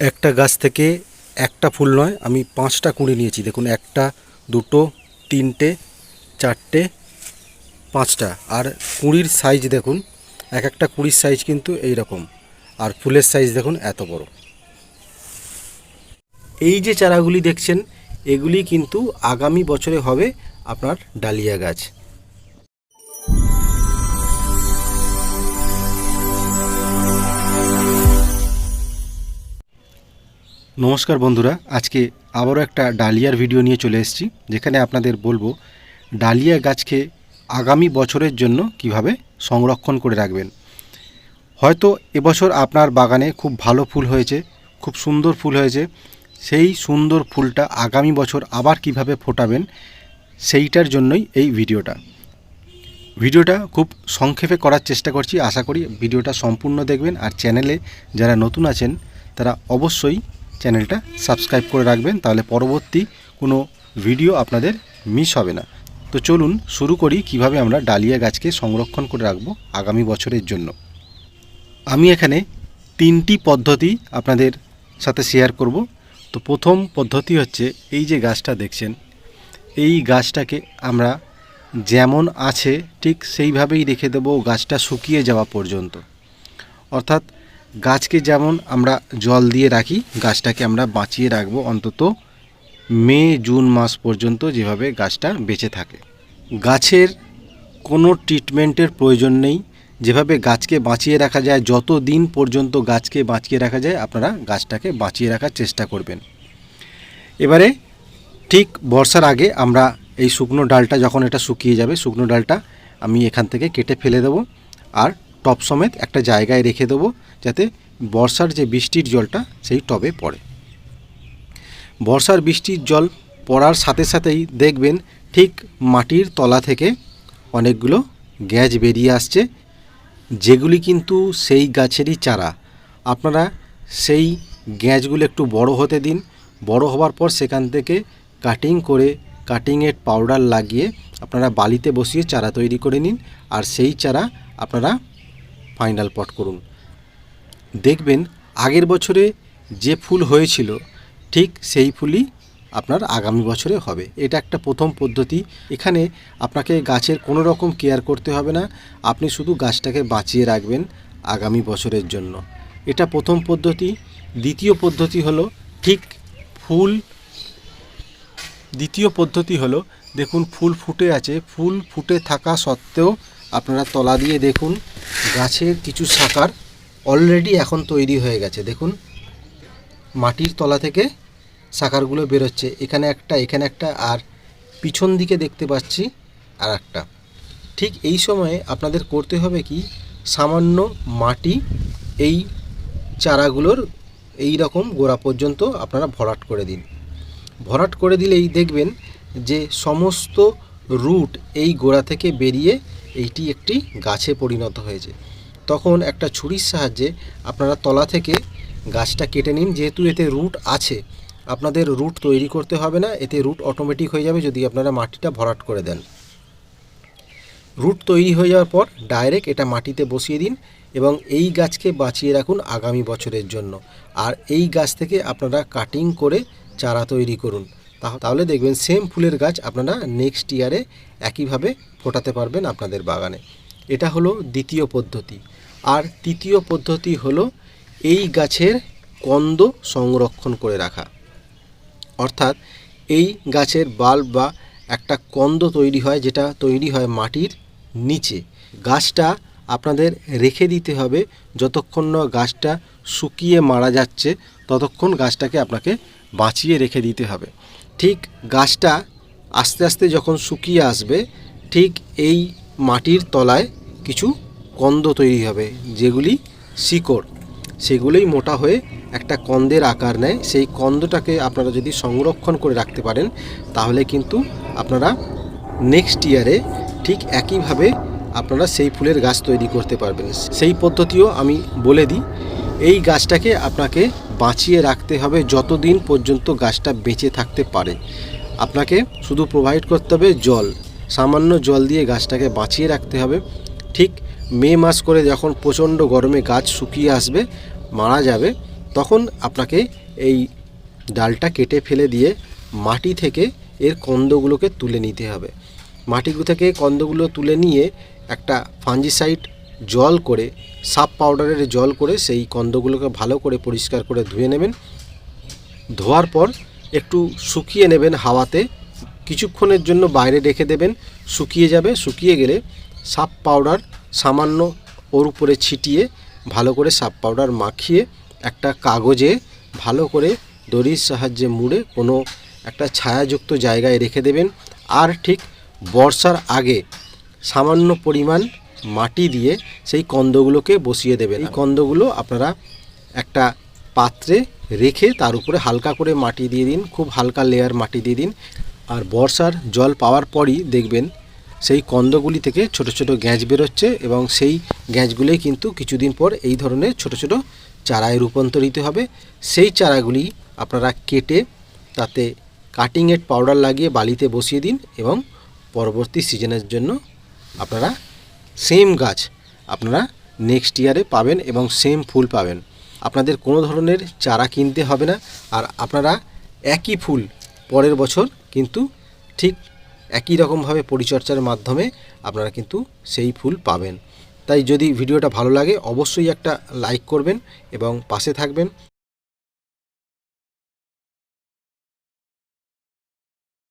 একটা গাছ থেকে একটা ফুল নয়, আমি 5টা কুঁড়ি নিয়েছি। দেখুন, একটা, দুটো, তিনটে, চারটে, 5টা। আর কুঁড়ির সাইজ দেখুন, এক একটা কুঁড়ির সাইজ কিন্তু এই রকম। আর ফুলের সাইজ দেখুন এত বড়। এই যে চারাগুলি দেখছেন, এগুলি কিন্তু আগামী বছরে হবে আপনার ডালিয়া গাছ। নমস্কার বন্ধুরা, আজকে আবারও একটা ডালিয়ার ভিডিও নিয়ে চলে এসেছি, যেখানে আপনাদের বলবো ডালিয়া গাছকে আগামী বছরের জন্য কিভাবে সংরক্ষণ করে রাখবেন। হয়তো এবছর আপনার বাগানে খুব ভালো ফুল হয়েছে, খুব সুন্দর ফুল হয়েছে, সেই সুন্দর ফুলটা আগামী বছর আবার কিভাবে ফোটাবেন সেইটার জন্যই এই ভিডিওটা খুব সংক্ষেপে করার চেষ্টা করছি। আশা করি ভিডিওটা সম্পূর্ণ দেখবেন। আর চ্যানেলে যারা নতুন আছেন তারা অবশ্যই চ্যানেলটা সাবস্ক্রাইব করে রাখবেন, তাহলে পরবর্তী কোনো ভিডিও আপনাদের মিস হবে না। তো চলুন শুরু করি কিভাবে আমরা ডালিয়া গাছকে সংরক্ষণ করে রাখবো আগামী বছরের জন্য। আমি এখানে 3টি পদ্ধতি আপনাদের সাথে শেয়ার করব। তো প্রথম পদ্ধতি হচ্ছে, এই যে গাছটা দেখছেন, এই গাছটাকে আমরা যেমন আছে ঠিক সেইভাবেই রেখে দেবো গাছটা শুকিয়ে যাওয়া পর্যন্ত। অর্থাৎ গাছকে যেমন আমরা জল দিয়ে রাখি, গাছটাকে আমরা বাঁচিয়ে রাখবো অন্তত মে জুন মাস পর্যন্ত, যেভাবে গাছটা বেঁচে থাকে। গাছের কোনো ট্রিটমেন্টের প্রয়োজন নেই। যেভাবে গাছকে বাঁচিয়ে রাখা যায়, যত দিন পর্যন্ত গাছকে বাঁচিয়ে রাখা যায় আপনারা গাছটাকে বাঁচিয়ে রাখার চেষ্টা করবেন। এবারে ঠিক বর্ষার আগে আমরা এই শুকনো ডালটা, যখন এটা শুকিয়ে যাবে, শুকনো ডালটা আমি এখান থেকে কেটে ফেলে দেবো আর টব সমেত একটা জায়গায় রেখে দেবো, যাতে বর্ষার যে বৃষ্টির জলটা সেই টবে পড়ে। বর্ষার বৃষ্টির জল পড়ার সাথে সাথেই দেখবেন ঠিক মাটির তলা থেকে অনেকগুলো গ্যাজ বেরিয়ে আসছে, যেগুলি কিন্তু সেই গাছেরই চারা। আপনারা সেই গ্যাজগুলো একটু বড় হতে দিন। বড় হওয়ার পর সেখান থেকে কাটিংয়ের পাউডার লাগিয়ে আপনারা বালিতে বসিয়ে চারা তৈরি করে নিন, আর সেই চারা আপনারা ফাইনাল পট করুন। দেখবেন আগের বছরে যে ফুল হয়েছিল ঠিক সেই ফুলই আপনার আগামী বছরে হবে। এটা একটা প্রথম পদ্ধতি। এখানে আপনাকে গাছের কোনো রকম কেয়ার করতে হবে না, আপনি শুধু গাছটাকে বাঁচিয়ে রাখবেন আগামী বছরের জন্য। এটা প্রথম পদ্ধতি। দ্বিতীয় পদ্ধতি হলো দেখুন, ফুল ফুটে আছে, ফুল ফুটে থাকা সত্ত্বেও আপনারা তলা দিয়ে দেখুন গাছের কিছু শাখার অলরেডি এখন তৈরি হয়ে গেছে। দেখুন মাটির তলা থেকে শাখারগুলো বেরোচ্ছে, এখানে একটা, আর পিছন দিকে দেখতে পাচ্ছি আর একটা। ঠিক এই সময়ে আপনাদের করতে হবে কি, সামান্য মাটি এই চারাগুলোর এই রকম গোড়া পর্যন্ত আপনারা ভরাট করে দিন। ভরাট করে দিলেই দেখবেন যে সমস্ত রুট এই গোড়া থেকে বেরিয়ে এইটি একটি গাছে পরিণত হয়েছে। তখন একটা ছুরির সাহায্যে আপনারা তলা থেকে গাছটা কেটে নিন। যেহেতু এতে রুট আছে, আপনাদের রুট তৈরি করতে হবে না, এতে রুট অটোমেটিক হয়ে যাবে যদি আপনারা মাটিটা ভরাট করে দেন। রুট তৈরি হয়ে যাওয়ার পর ডাইরেক্ট এটা মাটিতে বসিয়ে দিন এবং এই গাছকে বাঁচিয়ে রাখুন আগামী বছরের জন্য। আর এই গাছ থেকে আপনারা কাটিং করে চারা তৈরি করুন, তাহলে দেখবেন সেম ফুলের গাছ আপনারা নেক্সট ইয়ারে একইভাবে ফোটাতে পারবেন আপনাদের বাগানে। এটা হলো দ্বিতীয় পদ্ধতি। আর তৃতীয় পদ্ধতি হলো এই গাছের কন্দ সংরক্ষণ করে রাখা। অর্থাৎ এই গাছের বাল্ব বা একটা কন্দ তৈরি হয়, যেটা তৈরি হয় মাটির নিচে। গাছটা আপনাদের রেখে দিতে হবে যতক্ষণ না গাছটা শুকিয়ে মারা যাচ্ছে, ততক্ষণ গাছটাকে আপনাকে বাঁচিয়ে রেখে দিতে হবে। ঠিক গাছটা আস্তে আস্তে যখন শুকিয়ে আসবে, ঠিক এই মাটির তলায় কিছু কন্দ তৈরি হবে, যেগুলি শিকড়, সেগুলোই মোটা হয়ে একটা কন্দের আকার নেয়। সেই কন্দটাকে আপনারা যদি সংরক্ষণ করে রাখতে পারেন, তাহলে কিন্তু আপনারা নেক্সট ইয়ারে ঠিক একইভাবে আপনারা সেই ফুলের গাছ তৈরি করতে পারবেন। সেই পদ্ধতিও আমি বলে দিই। এই গাছটাকে আপনাকে বাঁচিয়ে রাখতে হবে যতদিন পর্যন্ত গাছটা বেঁচে থাকতে পারে। আপনাকে শুধু প্রোভাইড করতে হবে জল, সামান্য জল দিয়ে গাছটাকে বাঁচিয়ে রাখতে হবে। ঠিক মে মাস করে যখন প্রচণ্ড গরমে গাছ শুকিয়ে আসবে, মারা যাবে, তখন আপনাকে এই ডালটা কেটে ফেলে দিয়ে মাটি থেকে এর কন্দগুলোকে তুলে নিতে হবে। মাটিগুলো থেকে কন্দগুলো তুলে নিয়ে একটা ফাঞ্জিসাইড জল করে, সাপ পাউডারের জল করে সেই কন্দগুলোকে ভালো করে পরিষ্কার করে ধুয়ে নেবেন। ধোয়ার পর একটু শুকিয়ে নেবেন হাওয়াতে, কিছুক্ষণের জন্য বাইরে রেখে দেবেন, শুকিয়ে যাবে। শুকিয়ে গেলে সাপ পাউডার সামান্য ওর উপরে ছিটিয়ে ভালো করে সাপ পাউডার মাখিয়ে একটা কাগজে ভালো করে দড়ির সাহায্যে মুড়ে কোনো একটা ছায়াযুক্ত জায়গায় রেখে দেবেন। আর ঠিক বর্ষার আগে সামান্য পরিমাণ মাটি দিয়ে সেই কন্দগুলোকে বসিয়ে দেবেন। এই কন্দগুলো আপনারা একটা পাত্রে রেখে তার উপরে হালকা করে মাটি দিয়ে দিন, খুব হালকা লেয়ার মাটি দিয়ে দিন। আর বর্ষার জল পাওয়ার পরই দেখবেন সেই কন্দগুলি থেকে ছোট ছোট গ্যাঁজ বেরোচ্ছে এবং সেই গ্যাঁজগুলোই কিন্তু কিছুদিন পর এই ধরনের ছোট ছোট চারায় রূপান্তরিত হবে। সেই চারাগুলি আপনারা কেটে তাতে কাটিংয়ের পাউডার লাগিয়ে বালিতে বসিয়ে দিন এবং পরবর্তী সিজনের জন্য আপনারা সেম গাছ আপনারা নেক্সট ইয়ারে পাবেন এবং সেম ফুল পাবেন। আপনাদের কোনো ধরনের চারা কিনতে হবে না, আর আপনারা একই ফুল পরের বছর কিন্তু ঠিক একই রকমভাবে পরিচর্যার মাধ্যমে আপনারা কিন্তু সেই ফুল পাবেন। তাই যদি ভিডিওটা ভালো লাগে অবশ্যই একটা লাইক করবেন এবং পাশে থাকবেন।